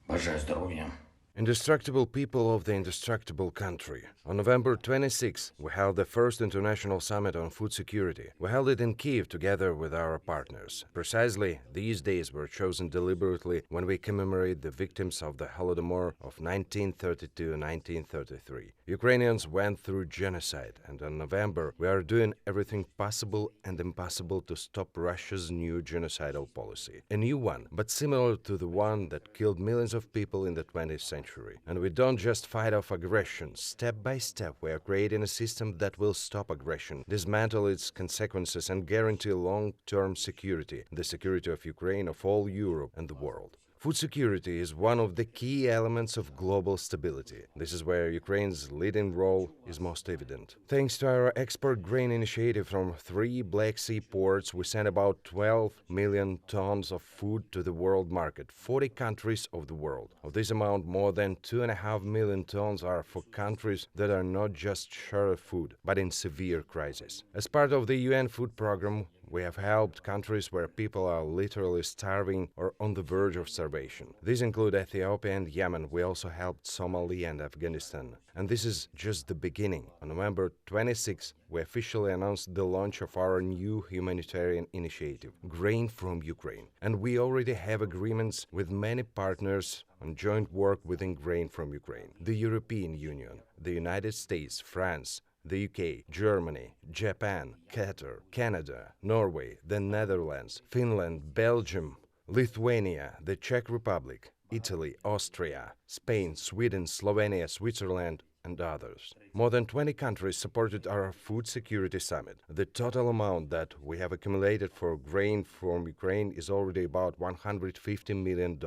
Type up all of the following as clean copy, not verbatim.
Бажаю здоров'я. Indestructible people of the indestructible country. On November 26, we held the first international summit on food security. We held it in Kiev together with our partners. Precisely, these days were chosen deliberately when we commemorate the victims of the Holodomor of 1932-1933. Ukrainians went through genocide, and in November we are doing everything possible and impossible to stop Russia's new genocidal policy. A new one, but similar to the one that killed millions of people in the 20th century. And we don't just fight off aggression. Step by step, we are creating a system that will stop aggression, dismantle its consequences, and guarantee long-term security, the security of Ukraine, of all Europe, and the world. Food security is one of the key elements of global stability. This is where Ukraine's leading role is most evident. Thanks to our export grain initiative from 3 Black Sea ports, we sent about 12 million tons of food to the world market, 40 countries of the world. Of this amount, more than 2.5 million tons are for countries that are not just short of food, but in severe crisis. As part of the UN Food Programme, we have helped countries where people are literally starving or on the verge of starvation. These include Ethiopia and Yemen. We also helped Somalia and Afghanistan. And this is just the beginning. On November 26, we officially announced the launch of our new humanitarian initiative, Grain from Ukraine. And we already have agreements with many partners on joint work within Grain from Ukraine. The European Union, the United States, France, the UK, Germany, Japan, Qatar, Canada, Norway, the Netherlands, Finland, Belgium, Lithuania, the Czech Republic, Italy, Austria, Spain, Sweden, Slovenia, Switzerland, and others. More than 20 countries supported our Food Security Summit. The total amount that we have accumulated for grain from Ukraine is already about $150 million.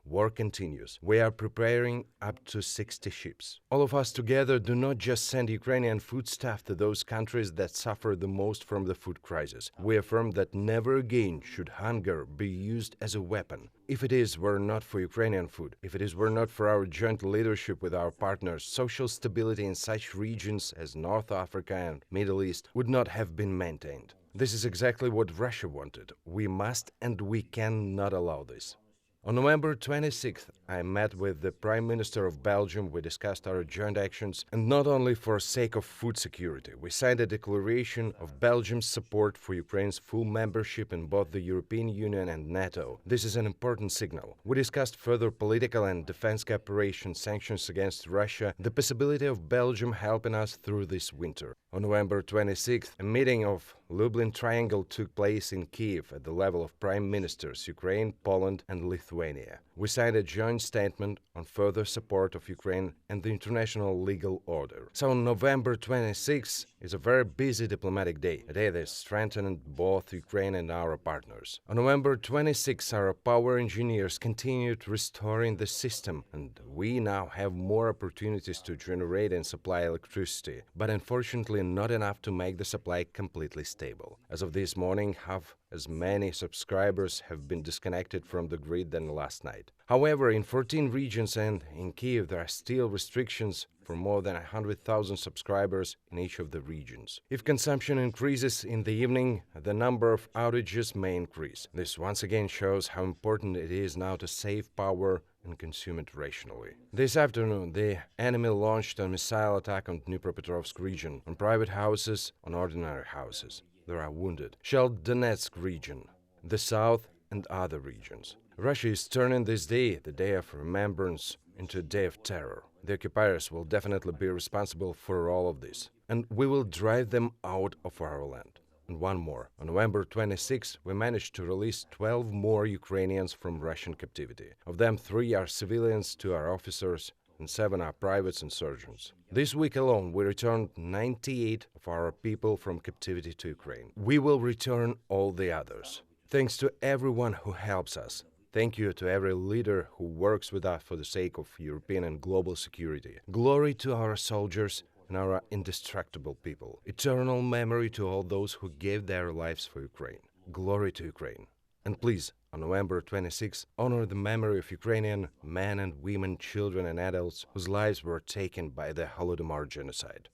War continues. We are preparing up to 60 ships. All of us together do not just send Ukrainian foodstuff to those countries that suffer the most from the food crisis. We affirm that never again should hunger be used as a weapon. If it is were not for Ukrainian food, if it is were not for our joint leadership with our partners, social stability in such regions as North Africa and Middle East would not have been maintained. This is exactly what Russia wanted. We must and we cannot allow this. On November 26th, I met with the Prime Minister of Belgium. We discussed our joint actions, and not only for sake of food security. We signed a declaration of Belgium's support for Ukraine's full membership in both the European Union and NATO. This is an important signal. We discussed further political and defense cooperation, sanctions against Russia, the possibility of Belgium helping us through this winter. On November 26th, a meeting of Lublin Triangle took place in Kiev at the level of prime ministers Ukraine, Poland, and Lithuania. We signed a joint statement on further support of Ukraine and the international legal order. So on November 26th is a very busy diplomatic day, a day that strengthened both Ukraine and our partners. On November 26th, our power engineers continued restoring the system, and we now have more opportunities to generate and supply electricity, but unfortunately not enough to make the supply completely stable. As of this morning, half as many subscribers have been disconnected from the grid than last night. However, in 14 regions and in Kiev, there are still restrictions for more than 100,000 subscribers in each of the regions. If consumption increases in the evening, the number of outages may increase. This once again shows how important it is now to save power and consume it rationally. This afternoon, the enemy launched a missile attack on Dnipropetrovsk region, on private houses, on ordinary houses. There are wounded. Shelled Donetsk region, the south, and other regions. Russia is turning this day, the day of remembrance, into a day of terror. The occupiers will definitely be responsible for all of this, and we will drive them out of our land. And one more. On November 26, we managed to release 12 more Ukrainians from Russian captivity. Of them, 3 are civilians, 2 are officers, and 7 are privates and surgeons. This week alone, we returned 98 of our people from captivity to Ukraine. We will return all the others. Thanks to everyone who helps us. Thank you to every leader who works with us for the sake of European and global security. Glory to our soldiers and our indestructible people. Eternal memory to all those who gave their lives for Ukraine. Glory to Ukraine. And please, on November 26, honor the memory of Ukrainian men and women, children and adults whose lives were taken by the Holodomor-genocide.